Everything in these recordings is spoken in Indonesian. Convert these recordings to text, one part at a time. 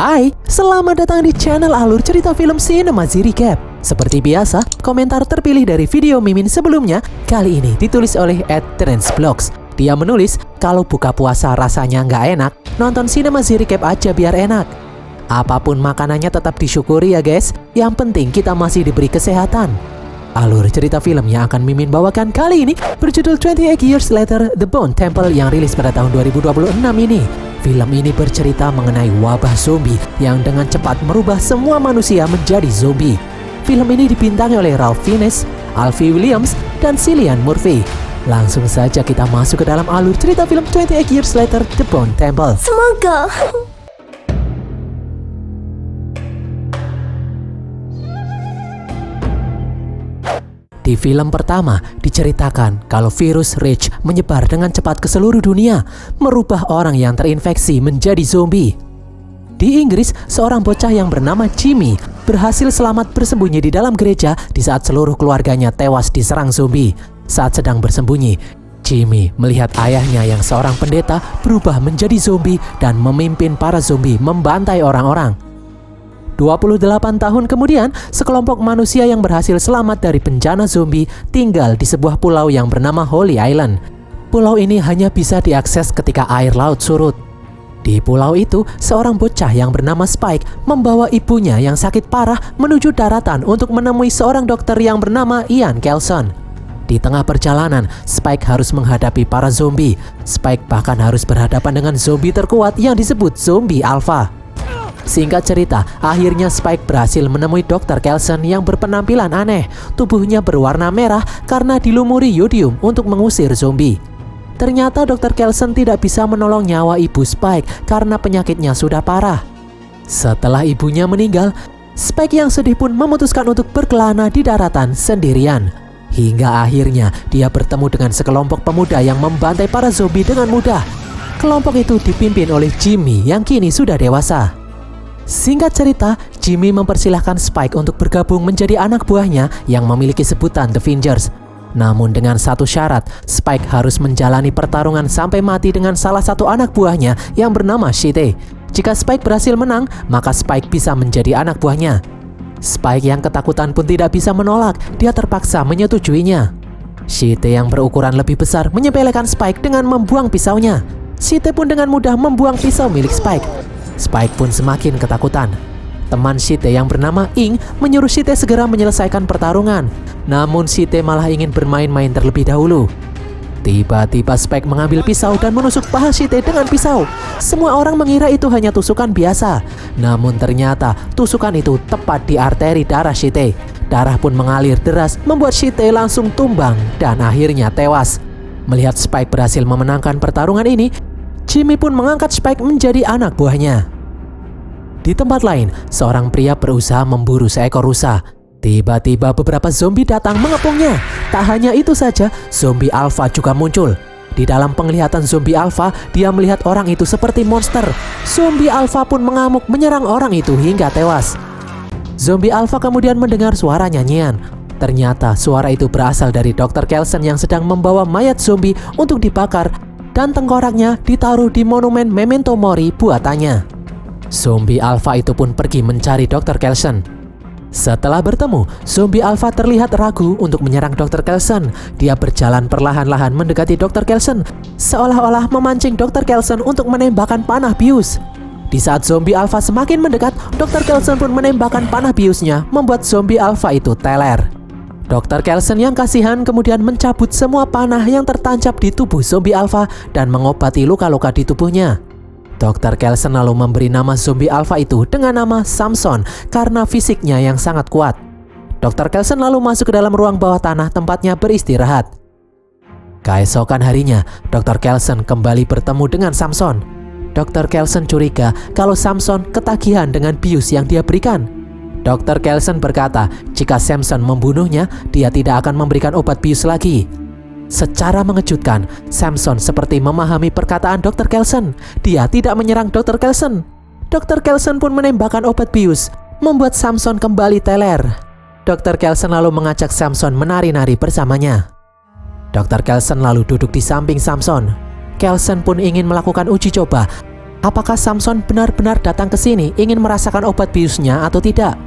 Hai, selamat datang di channel Alur Cerita Film Cinemazi Recap. Seperti biasa, komentar terpilih dari video Mimin sebelumnya kali ini ditulis oleh @trendsblocks. Dia menulis, kalau buka puasa rasanya nggak enak, nonton Cinemazi Recap aja biar enak. Apapun makanannya tetap disyukuri ya guys, yang penting kita masih diberi kesehatan. Alur cerita film yang akan Mimin bawakan kali ini berjudul 28 Years Later, The Bone Temple yang rilis pada tahun 2026 ini. Film ini bercerita mengenai wabah zombie yang dengan cepat merubah semua manusia menjadi zombie. Film ini dibintangi oleh Ralph Fiennes, Alfie Williams, dan Cillian Murphy. Langsung saja kita masuk ke dalam alur cerita film 28 Years Later, The Bone Temple. Semoga. Di film pertama diceritakan kalau virus Rage menyebar dengan cepat ke seluruh dunia, merubah orang yang terinfeksi menjadi zombie. Di Inggris, seorang bocah yang bernama Jimmy berhasil selamat bersembunyi di dalam gereja di saat seluruh keluarganya tewas diserang zombie. Saat sedang bersembunyi, Jimmy melihat ayahnya yang seorang pendeta berubah menjadi zombie dan memimpin para zombie membantai orang-orang. 28 tahun kemudian, sekelompok manusia yang berhasil selamat dari bencana zombie tinggal di sebuah pulau yang bernama Holy Island. Pulau ini hanya bisa diakses ketika air laut surut. Di pulau itu, seorang bocah yang bernama Spike membawa ibunya yang sakit parah menuju daratan untuk menemui seorang dokter yang bernama Ian Kelson. Di tengah perjalanan, Spike harus menghadapi para zombie. Spike bahkan harus berhadapan dengan zombie terkuat yang disebut zombie alpha. Singkat cerita, akhirnya Spike berhasil menemui Dr. Kelson yang berpenampilan aneh. Tubuhnya berwarna merah karena dilumuri yodium untuk mengusir zombie. Ternyata Dr. Kelson tidak bisa menolong nyawa ibu Spike karena penyakitnya sudah parah. Setelah ibunya meninggal, Spike yang sedih pun memutuskan untuk berkelana di daratan sendirian. Hingga akhirnya dia bertemu dengan sekelompok pemuda yang membantai para zombie dengan mudah. Kelompok itu dipimpin oleh Jimmy yang kini sudah dewasa. Singkat cerita, Jimmy mempersilahkan Spike untuk bergabung menjadi anak buahnya yang memiliki sebutan The Vengers. Namun dengan satu syarat, Spike harus menjalani pertarungan sampai mati dengan salah satu anak buahnya yang bernama Shite. Jika Spike berhasil menang, maka Spike bisa menjadi anak buahnya. Spike yang ketakutan pun tidak bisa menolak, dia terpaksa menyetujuinya. Shite yang berukuran lebih besar menyepelekan Spike dengan membuang pisaunya. Shite pun dengan mudah membuang pisau milik Spike. Spike pun semakin ketakutan. Teman Shite yang bernama Ing menyuruh Shite segera menyelesaikan pertarungan. Namun Shite malah ingin bermain-main terlebih dahulu. Tiba-tiba Spike mengambil pisau dan menusuk paha Shite dengan pisau. Semua orang mengira itu hanya tusukan biasa. Namun ternyata tusukan itu tepat di arteri darah Shite. Darah pun mengalir deras membuat Shite langsung tumbang dan akhirnya tewas. Melihat Spike berhasil memenangkan pertarungan ini, Jimmy pun mengangkat Spike menjadi anak buahnya. Di tempat lain, seorang pria berusaha memburu seekor rusa. Tiba-tiba beberapa zombie datang mengepungnya. Tak hanya itu saja, zombie alpha juga muncul. Di dalam penglihatan zombie alpha, dia melihat orang itu seperti monster. Zombie alpha pun mengamuk menyerang orang itu hingga tewas. Zombie alpha kemudian mendengar suara nyanyian. Ternyata suara itu berasal dari Dr. Kelson yang sedang membawa mayat zombie untuk dibakar dan tengkoraknya ditaruh di monumen Memento Mori buatannya. Zombie alpha itu pun pergi mencari Dr. Kelson. Setelah bertemu, zombie alpha terlihat ragu untuk menyerang Dr. Kelson. Dia berjalan perlahan-lahan mendekati Dr. Kelson, seolah-olah memancing Dr. Kelson untuk menembakkan panah bius. Di saat zombie alpha semakin mendekat, Dr. Kelson pun menembakkan panah biusnya, membuat zombie alpha itu teler. Dr. Kelson yang kasihan kemudian mencabut semua panah yang tertancap di tubuh zombie alpha dan mengobati luka-luka di tubuhnya. Dr. Kelson lalu memberi nama zombie alpha itu dengan nama Samson karena fisiknya yang sangat kuat. Dr. Kelson lalu masuk ke dalam ruang bawah tanah tempatnya beristirahat. Keesokan harinya, Dr. Kelson kembali bertemu dengan Samson. Dr. Kelson curiga kalau Samson ketagihan dengan bius yang dia berikan. Dr. Kelson berkata, jika Samson membunuhnya, dia tidak akan memberikan obat bius lagi. Secara mengejutkan, Samson seperti memahami perkataan Dr. Kelson. Dia tidak menyerang Dr. Kelson. Dr. Kelson pun menembakkan obat bius, membuat Samson kembali teler. Dr. Kelson lalu mengajak Samson menari-nari bersamanya. Dr. Kelson lalu duduk di samping Samson. Kelson pun ingin melakukan uji coba. apakah Samson benar-benar datang ke sini ingin merasakan obat biusnya atau tidak.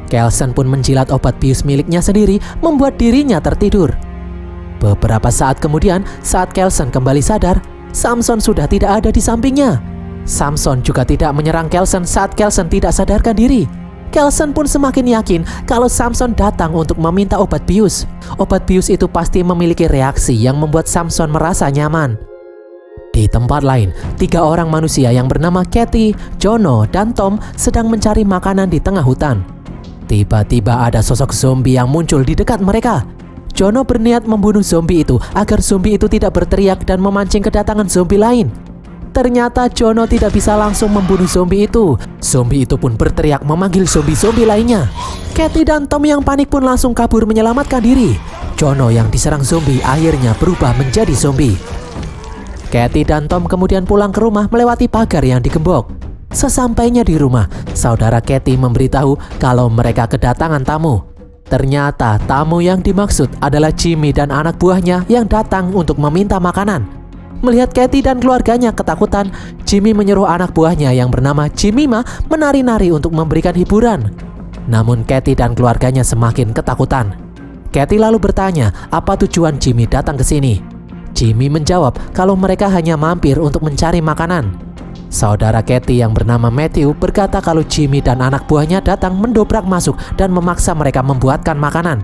Kelsen pun menjilat obat bius miliknya sendiri, membuat dirinya tertidur. Beberapa saat kemudian, saat Kelsen kembali sadar, Samson sudah tidak ada di sampingnya. Samson juga tidak menyerang Kelsen saat Kelsen tidak sadarkan diri. Kelsen pun semakin yakin kalau Samson datang untuk meminta obat bius. Obat bius itu pasti memiliki reaksi yang membuat Samson merasa nyaman. Di tempat lain, 3 orang manusia yang bernama Kathy, Jono, dan Tom sedang mencari makanan di tengah hutan. Tiba-tiba ada sosok zombie yang muncul di dekat mereka. Jono berniat membunuh zombie itu agar zombie itu tidak berteriak dan memancing kedatangan zombie lain. Ternyata Jono tidak bisa langsung membunuh zombie itu. Zombie itu pun berteriak memanggil zombie-zombie lainnya. Kathy dan Tom yang panik pun langsung kabur menyelamatkan diri. Jono yang diserang zombie akhirnya berubah menjadi zombie. Kathy dan Tom kemudian pulang ke rumah melewati pagar yang digembok. Sesampainya di rumah, saudara Kathy memberitahu kalau mereka kedatangan tamu. Ternyata tamu yang dimaksud adalah Jimmy dan anak buahnya yang datang untuk meminta makanan. Melihat Kathy dan keluarganya ketakutan, Jimmy menyuruh anak buahnya yang bernama Jemima menari-nari untuk memberikan hiburan. Namun Kathy dan keluarganya semakin ketakutan. Kathy lalu bertanya apa tujuan Jimmy datang ke sini. Jimmy menjawab kalau mereka hanya mampir untuk mencari makanan. Saudara Kathy yang bernama Matthew berkata kalau Jimmy dan anak buahnya datang mendobrak masuk dan memaksa mereka membuatkan makanan.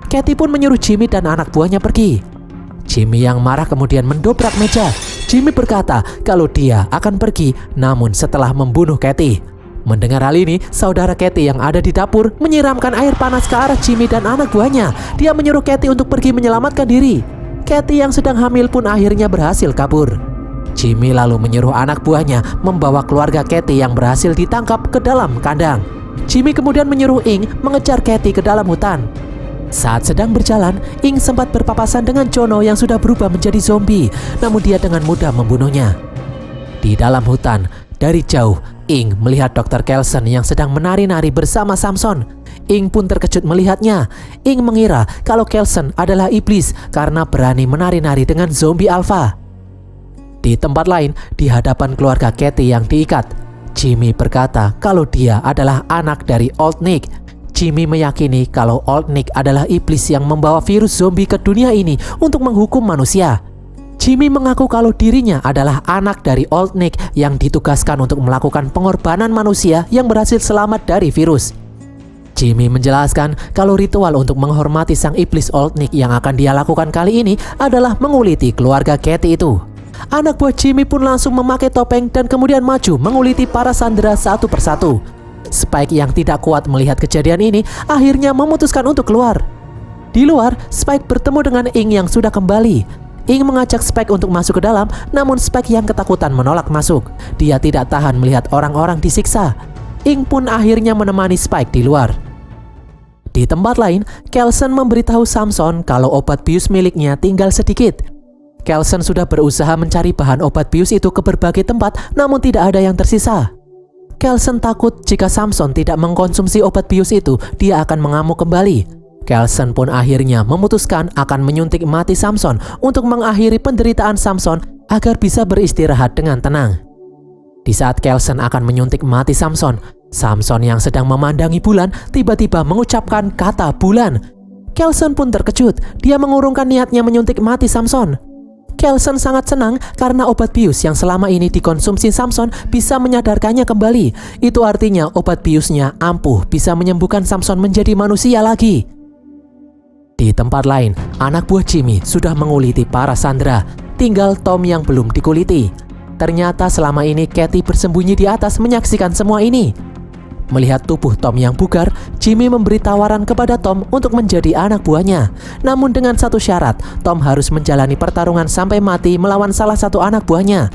Kathy pun menyuruh Jimmy dan anak buahnya pergi. Jimmy yang marah kemudian mendobrak meja. Jimmy berkata kalau dia akan pergi, namun setelah membunuh Kathy. Mendengar hal ini, saudara Kathy yang ada di dapur menyiramkan air panas ke arah Jimmy dan anak buahnya. Dia menyuruh Kathy untuk pergi menyelamatkan diri. Kathy yang sedang hamil pun akhirnya berhasil kabur. Jimmy lalu menyuruh anak buahnya membawa keluarga Kathy yang berhasil ditangkap ke dalam kandang. Jimmy kemudian menyuruh Ing mengejar Kathy ke dalam hutan. Saat sedang berjalan, Ing sempat berpapasan dengan Jono yang sudah berubah menjadi zombie, namun dia dengan mudah membunuhnya. Di dalam hutan, dari jauh, Ing melihat Dr. Kelsen yang sedang menari-nari bersama Samson. Ing pun terkejut melihatnya. Ing mengira kalau Kelsen adalah iblis karena berani menari-nari dengan zombie alpha. Di tempat lain, di hadapan keluarga Kathy yang diikat, Jimmy berkata kalau dia adalah anak dari Old Nick. Jimmy meyakini kalau Old Nick adalah iblis yang membawa virus zombie ke dunia ini untuk menghukum manusia. Jimmy mengaku kalau dirinya adalah anak dari Old Nick yang ditugaskan untuk melakukan pengorbanan manusia yang berhasil selamat dari virus. Jimmy menjelaskan kalau ritual untuk menghormati sang iblis Old Nick yang akan dia lakukan kali ini adalah menguliti keluarga Kathy itu. Anak buah Jimmy pun langsung memakai topeng dan kemudian maju menguliti para sandera satu persatu. Spike yang tidak kuat melihat kejadian ini akhirnya memutuskan untuk keluar. Di luar, Spike bertemu dengan Ing yang sudah kembali. Ing mengajak Spike untuk masuk ke dalam, namun Spike yang ketakutan menolak masuk. Dia tidak tahan melihat orang-orang disiksa. Ing pun akhirnya menemani Spike di luar. Di tempat lain, Kelsen memberitahu Samson kalau obat bius miliknya tinggal sedikit. Kelsen sudah berusaha mencari bahan obat bius itu ke berbagai tempat, namun tidak ada yang tersisa. Kelsen takut jika Samson tidak mengkonsumsi obat bius itu, dia akan mengamuk kembali. Kelsen pun akhirnya memutuskan akan menyuntik mati Samson untuk mengakhiri penderitaan Samson agar bisa beristirahat dengan tenang. Di saat Kelsen akan menyuntik mati Samson, Samson yang sedang memandangi bulan tiba-tiba mengucapkan kata bulan. Kelsen pun terkejut, dia mengurungkan niatnya menyuntik mati Samson. Kelsen sangat senang karena obat bius yang selama ini dikonsumsi Samson bisa menyadarkannya kembali. Itu artinya obat biusnya ampuh bisa menyembuhkan Samson menjadi manusia lagi. Di tempat lain, anak buah Jimmy sudah menguliti para sandera. Tinggal Tom yang belum dikuliti. Ternyata selama ini Kathy bersembunyi di atas menyaksikan semua ini. Melihat tubuh Tom yang bugar, Jimmy memberi tawaran kepada Tom untuk menjadi anak buahnya. Namun dengan satu syarat, Tom harus menjalani pertarungan sampai mati melawan salah satu anak buahnya.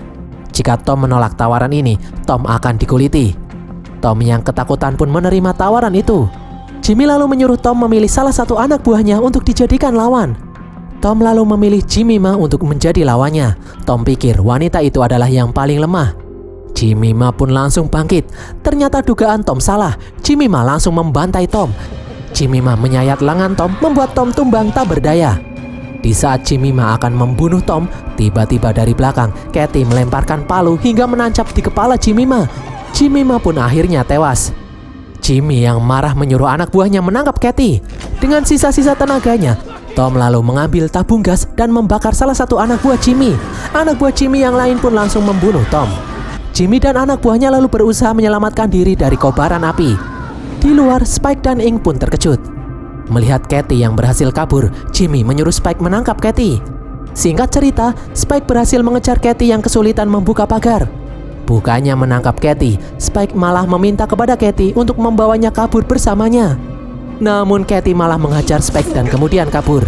Jika Tom menolak tawaran ini, Tom akan dikuliti. Tom yang ketakutan pun menerima tawaran itu. Jimmy lalu menyuruh Tom memilih salah satu anak buahnya untuk dijadikan lawan. Tom lalu memilih Jemima untuk menjadi lawannya. Tom pikir wanita itu adalah yang paling lemah. Jemima pun langsung bangkit. Ternyata dugaan Tom salah. Jemima langsung membantai Tom. Jemima menyayat lengan Tom, membuat Tom tumbang tak berdaya. Di saat Jemima akan membunuh Tom, Tiba-tiba dari belakang, Katie melemparkan palu hingga menancap di kepala Jemima. Jemima pun akhirnya tewas. Jimmy yang marah menyuruh anak buahnya menangkap Katie. Dengan sisa-sisa tenaganya, Tom lalu mengambil tabung gas dan membakar salah satu anak buah Jimmy. Anak buah Jimmy yang lain pun langsung membunuh Tom. Jimmy dan anak buahnya lalu berusaha menyelamatkan diri dari kobaran api. Di luar, Spike dan Ing pun terkejut. Melihat Katie yang berhasil kabur, Jimmy menyuruh Spike menangkap Katie. Singkat cerita, Spike berhasil mengejar Katie yang kesulitan membuka pagar. Bukannya menangkap Katie, Spike malah meminta kepada Katie untuk membawanya kabur bersamanya. Namun Katie malah menghajar Spike dan kemudian kabur.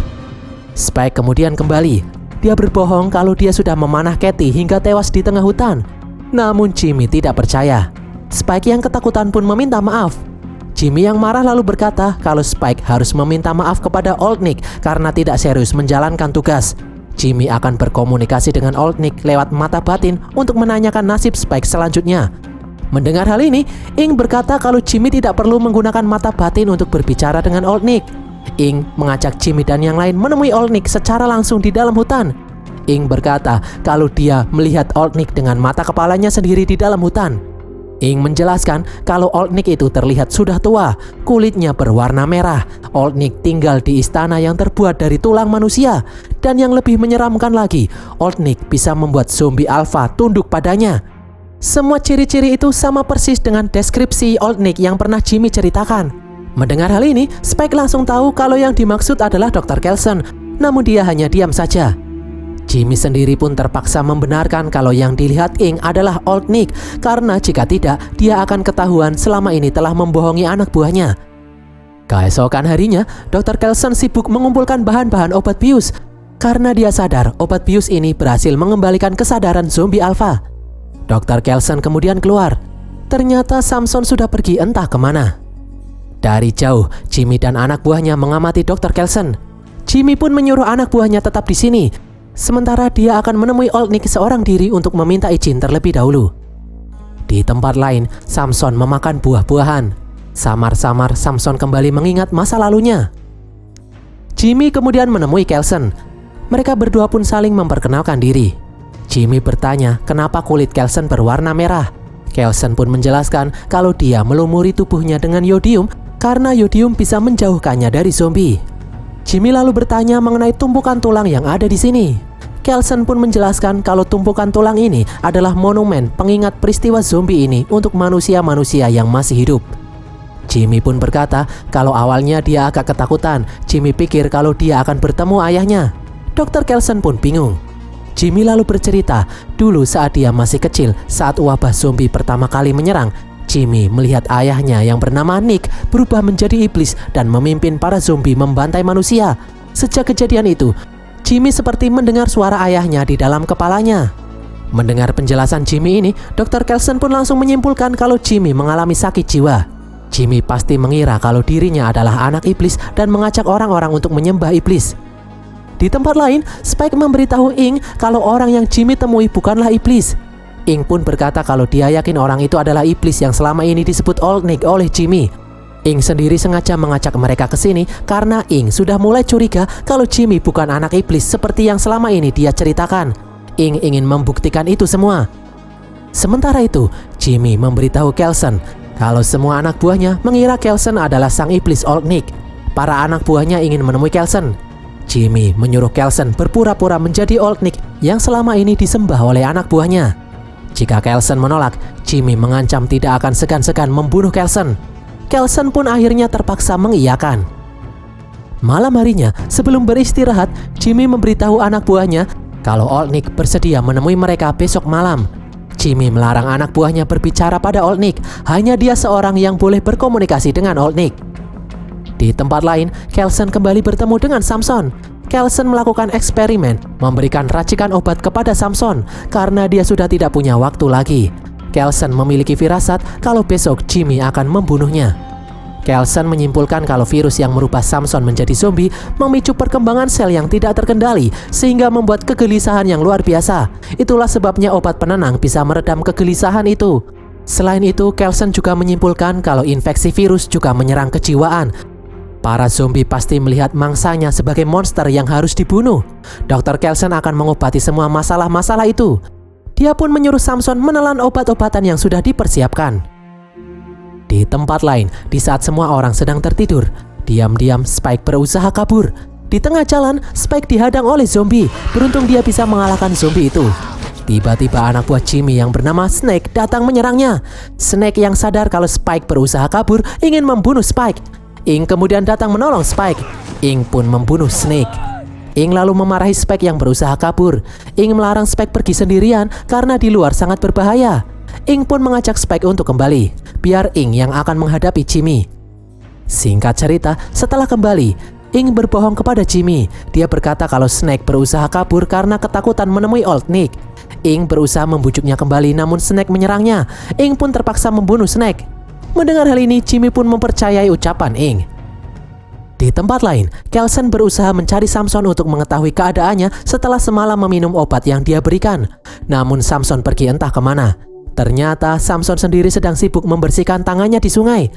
Spike kemudian kembali. Dia berbohong kalau dia sudah memanah Katie hingga tewas di tengah hutan. Namun Jimmy tidak percaya. Spike yang ketakutan pun meminta maaf. Jimmy yang marah lalu berkata kalau Spike harus meminta maaf kepada Old Nick karena tidak serius menjalankan tugas. Jimmy akan berkomunikasi dengan Old Nick lewat mata batin untuk menanyakan nasib Spike selanjutnya. Mendengar hal ini, Ing berkata kalau Jimmy tidak perlu menggunakan mata batin untuk berbicara dengan Old Nick. Ing mengajak Jimmy dan yang lain menemui Old Nick secara langsung di dalam hutan. Ing berkata kalau dia melihat Old Nick dengan mata kepalanya sendiri di dalam hutan. Ing menjelaskan kalau Old Nick itu terlihat sudah tua, kulitnya berwarna merah. Old Nick tinggal di istana yang terbuat dari tulang manusia. Dan yang lebih menyeramkan lagi, Old Nick bisa membuat zombie alpha tunduk padanya. Semua ciri-ciri itu sama persis dengan deskripsi Old Nick yang pernah Jimmy ceritakan. Mendengar hal ini, Spike langsung tahu kalau yang dimaksud adalah Dr. Kelson, namun dia hanya diam saja. Jimmy sendiri pun terpaksa membenarkan kalau yang dilihat Ing adalah Old Nick, karena jika tidak, dia akan ketahuan selama ini telah membohongi anak buahnya. Keesokan harinya, Dr. Kelson sibuk mengumpulkan bahan-bahan obat bius, karena dia sadar obat bius ini berhasil mengembalikan kesadaran zombie alpha. Dr. Kelson kemudian keluar. Ternyata Samson sudah pergi entah kemana. Dari jauh, Jimmy dan anak buahnya mengamati Dr. Kelson. Jimmy pun menyuruh anak buahnya tetap di sini, sementara dia akan menemui Old Nick seorang diri untuk meminta izin terlebih dahulu. Di tempat lain, Samson memakan buah-buahan. Samar-samar Samson kembali mengingat masa lalunya. Jimmy kemudian menemui Kelson. Mereka berdua pun saling memperkenalkan diri. Jimmy bertanya kenapa kulit Kelson berwarna merah. Kelson pun menjelaskan kalau dia melumuri tubuhnya dengan yodium karena yodium bisa menjauhkannya dari zombie. Jimmy lalu bertanya mengenai tumpukan tulang yang ada di sini. Kelson pun menjelaskan kalau tumpukan tulang ini adalah monumen pengingat peristiwa zombie ini untuk manusia-manusia yang masih hidup. Jimmy pun berkata kalau awalnya dia agak ketakutan. Jimmy pikir kalau dia akan bertemu ayahnya. Dr. Kelson pun bingung. Jimmy lalu bercerita dulu saat dia masih kecil, saat wabah zombie pertama kali menyerang, Jimmy melihat ayahnya yang bernama Nick berubah menjadi iblis dan memimpin para zombie membantai manusia. Sejak kejadian itu, Jimmy seperti mendengar suara ayahnya di dalam kepalanya. Mendengar penjelasan Jimmy ini, Dr. Kelson pun langsung menyimpulkan kalau Jimmy mengalami sakit jiwa. Jimmy pasti mengira kalau dirinya adalah anak iblis dan mengajak orang-orang untuk menyembah iblis. Di tempat lain, Spike memberitahu Ing kalau orang yang Jimmy temui bukanlah iblis. Ing pun berkata kalau dia yakin orang itu adalah iblis yang selama ini disebut Old Nick oleh Jimmy. Ing sendiri sengaja mengajak mereka ke sini karena Ing sudah mulai curiga kalau Jimmy bukan anak iblis seperti yang selama ini dia ceritakan. Ing ingin membuktikan itu semua. Sementara itu, Jimmy memberitahu Kelson kalau semua anak buahnya mengira Kelson adalah sang iblis Old Nick. Para anak buahnya ingin menemui Kelson. Jimmy menyuruh Kelson berpura-pura menjadi Old Nick yang selama ini disembah oleh anak buahnya. Jika Kelson menolak, Jimmy mengancam tidak akan segan-segan membunuh Kelson. Kelson pun akhirnya terpaksa mengiyakan. Malam harinya, sebelum beristirahat, Jimmy memberitahu anak buahnya kalau Old Nick bersedia menemui mereka besok malam. Jimmy melarang anak buahnya berbicara pada Old Nick, hanya dia seorang yang boleh berkomunikasi dengan Old Nick. Di tempat lain, Kelson kembali bertemu dengan Samson. Kelson melakukan eksperimen, memberikan racikan obat kepada Samson karena dia sudah tidak punya waktu lagi. Kelson memiliki firasat kalau besok Jimmy akan membunuhnya. Kelson menyimpulkan kalau virus yang merubah Samson menjadi zombie memicu perkembangan sel yang tidak terkendali sehingga membuat kegelisahan yang luar biasa. Itulah sebabnya obat penenang bisa meredam kegelisahan itu. Selain itu, Kelson juga menyimpulkan kalau infeksi virus juga menyerang kejiwaan. Para zombie pasti melihat mangsanya sebagai monster yang harus dibunuh. Dr. Kelsen akan mengobati semua masalah-masalah itu. Dia pun menyuruh Samson menelan obat-obatan yang sudah dipersiapkan. Di tempat lain, di saat semua orang sedang tertidur, diam-diam Spike berusaha kabur. Di tengah jalan, Spike dihadang oleh zombie. Beruntung dia bisa mengalahkan zombie itu. Tiba-tiba anak buah Jimmy yang bernama Snake datang menyerangnya. Snake yang sadar kalau Spike berusaha kabur ingin membunuh Spike. Ing kemudian datang menolong Spike. Ing pun membunuh Snake. Ing lalu memarahi Spike yang berusaha kabur. Ing melarang Spike pergi sendirian karena di luar sangat berbahaya. Ing pun mengajak Spike untuk kembali, biar Ing yang akan menghadapi Jimmy. Singkat cerita, setelah kembali, Ing berbohong kepada Jimmy. Dia berkata kalau Snake berusaha kabur karena ketakutan menemui Old Nick. Ing berusaha membujuknya kembali, namun Snake menyerangnya. Ing pun terpaksa membunuh Snake. Mendengar hal ini, Jimmy pun mempercayai ucapan Ing. Di tempat lain, Kelsen berusaha mencari Samson untuk mengetahui keadaannya setelah semalam meminum obat yang dia berikan. Namun Samson pergi entah kemana. Ternyata Samson sendiri sedang sibuk membersihkan tangannya di sungai.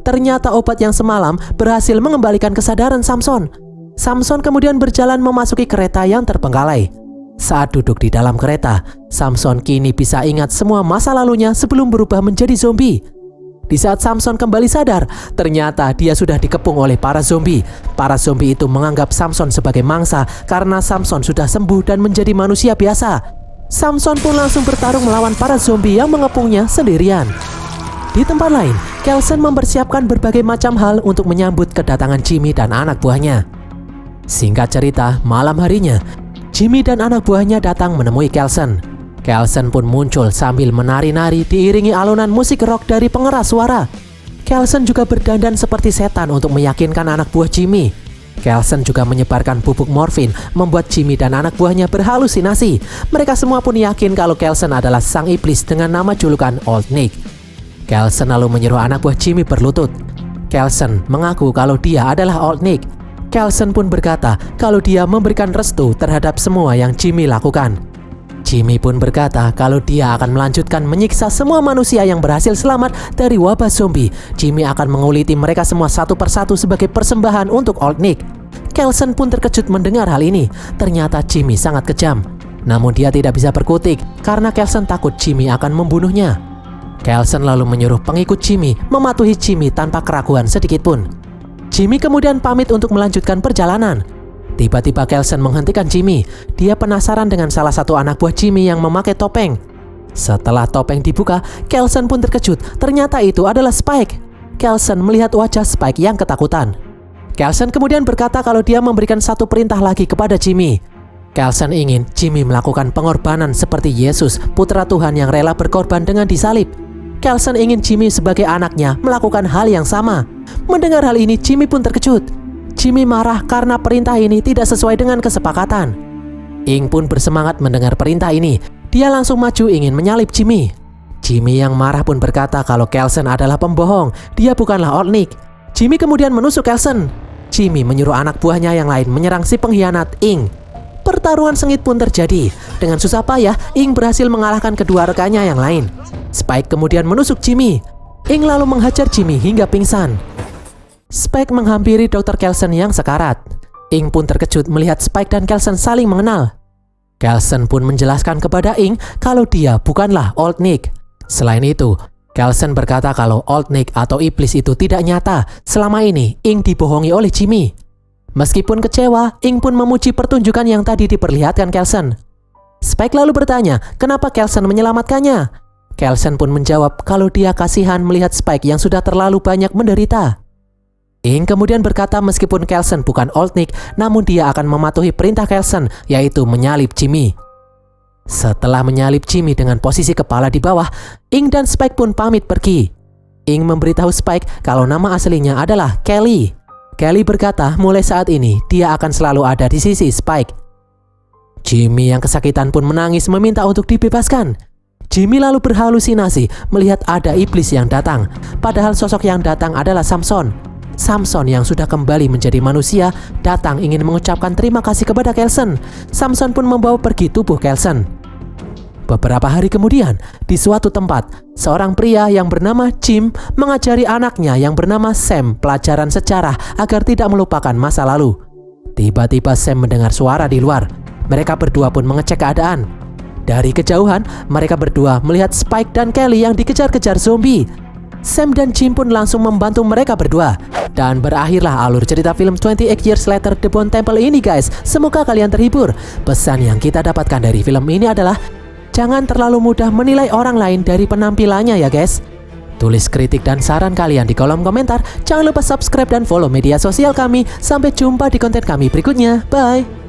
Ternyata obat yang semalam berhasil mengembalikan kesadaran Samson. Samson kemudian berjalan memasuki kereta yang terbengkalai. Saat duduk di dalam kereta, Samson kini bisa ingat semua masa lalunya sebelum berubah menjadi zombie. Di saat Samson kembali sadar, ternyata dia sudah dikepung oleh para zombie. Para zombie itu menganggap Samson sebagai mangsa karena Samson sudah sembuh dan menjadi manusia biasa. Samson pun langsung bertarung melawan para zombie yang mengepungnya sendirian. Di tempat lain, Kelsen mempersiapkan berbagai macam hal untuk menyambut kedatangan Jimmy dan anak buahnya. Singkat cerita, malam harinya, Jimmy dan anak buahnya datang menemui Kelsen. Kelsen pun muncul sambil menari-nari diiringi alunan musik rock dari pengeras suara. Kelsen juga berdandan seperti setan untuk meyakinkan anak buah Jimmy. Kelsen juga menyebarkan bubuk morfin, membuat Jimmy dan anak buahnya berhalusinasi. Mereka semua pun yakin kalau Kelsen adalah sang iblis dengan nama julukan Old Nick. Kelsen lalu menyuruh anak buah Jimmy berlutut. Kelsen mengaku kalau dia adalah Old Nick. Kelsen pun berkata kalau dia memberikan restu terhadap semua yang Jimmy lakukan. Jimmy pun berkata kalau dia akan melanjutkan menyiksa semua manusia yang berhasil selamat dari wabah zombie. Jimmy akan menguliti mereka semua satu persatu sebagai persembahan untuk Old Nick. Kelsen pun terkejut mendengar hal ini. Ternyata Jimmy sangat kejam. Namun dia tidak bisa berkutik karena Kelsen takut Jimmy akan membunuhnya. Kelsen lalu menyuruh pengikut Jimmy mematuhi Jimmy tanpa keraguan sedikit pun. Jimmy kemudian pamit untuk melanjutkan perjalanan. Tiba-tiba Kelsen menghentikan Jimmy. Dia penasaran dengan salah satu anak buah Jimmy yang memakai topeng. Setelah topeng dibuka, Kelsen pun terkejut. Ternyata itu adalah Spike. Kelsen melihat wajah Spike yang ketakutan. Kelsen kemudian berkata kalau dia memberikan satu perintah lagi kepada Jimmy. Kelsen ingin Jimmy melakukan pengorbanan seperti Yesus, putra Tuhan yang rela berkorban dengan disalib. Kelsen ingin Jimmy sebagai anaknya melakukan hal yang sama. Mendengar hal ini, Jimmy pun terkejut. Jimmy marah karena perintah ini tidak sesuai dengan kesepakatan. Ing pun bersemangat mendengar perintah ini. Dia langsung maju ingin menyalip Jimmy. Jimmy yang marah pun berkata kalau Kelsen adalah pembohong. Dia bukanlah Old Nick. Jimmy kemudian menusuk Kelsen. Jimmy menyuruh anak buahnya yang lain menyerang si pengkhianat Ing. Pertarungan sengit pun terjadi. Dengan susah payah, Ing berhasil mengalahkan kedua rekannya yang lain. Spike kemudian menusuk Jimmy. Ing lalu menghajar Jimmy hingga pingsan. Spike menghampiri Dr. Kelsen yang sekarat. Ing pun terkejut melihat Spike dan Kelsen saling mengenal. Kelsen pun menjelaskan kepada Ing kalau dia bukanlah Old Nick. Selain itu, Kelsen berkata kalau Old Nick atau iblis itu tidak nyata. Selama ini, Ing dibohongi oleh Jimmy. Meskipun kecewa, Ing pun memuji pertunjukan yang tadi diperlihatkan Kelsen. Spike lalu bertanya, kenapa Kelsen menyelamatkannya? Kelsen pun menjawab kalau dia kasihan melihat Spike yang sudah terlalu banyak menderita. Ing kemudian berkata meskipun Kelsen bukan Old Nick, namun dia akan mematuhi perintah Kelsen, yaitu menyalip Jimmy. Setelah menyalip Jimmy dengan posisi kepala di bawah, Ing dan Spike pun pamit pergi. Ing memberitahu Spike kalau nama aslinya adalah Kelly. Kelly berkata mulai saat ini dia akan selalu ada di sisi Spike. Jimmy yang kesakitan pun menangis meminta untuk dibebaskan. Jimmy lalu berhalusinasi melihat ada iblis yang datang, padahal sosok yang datang adalah Samson. Samson yang sudah kembali menjadi manusia datang ingin mengucapkan terima kasih kepada Kelsen. Samson pun membawa pergi tubuh Kelsen. Beberapa hari kemudian, di suatu tempat, seorang pria yang bernama Jim mengajari anaknya yang bernama Sam pelajaran sejarah agar tidak melupakan masa lalu. Tiba-tiba Sam mendengar suara di luar. Mereka berdua pun mengecek keadaan. Dari kejauhan, mereka berdua melihat Spike dan Kelly yang dikejar-kejar zombie. Sam dan Jim pun langsung membantu mereka berdua. Dan berakhirlah alur cerita film 28 Years Later The Bone Temple ini guys. Semoga kalian terhibur. Pesan yang kita dapatkan dari film ini adalah jangan terlalu mudah menilai orang lain dari penampilannya ya guys. Tulis kritik dan saran kalian di kolom komentar. Jangan lupa subscribe dan follow media sosial kami. Sampai jumpa di konten kami berikutnya. Bye.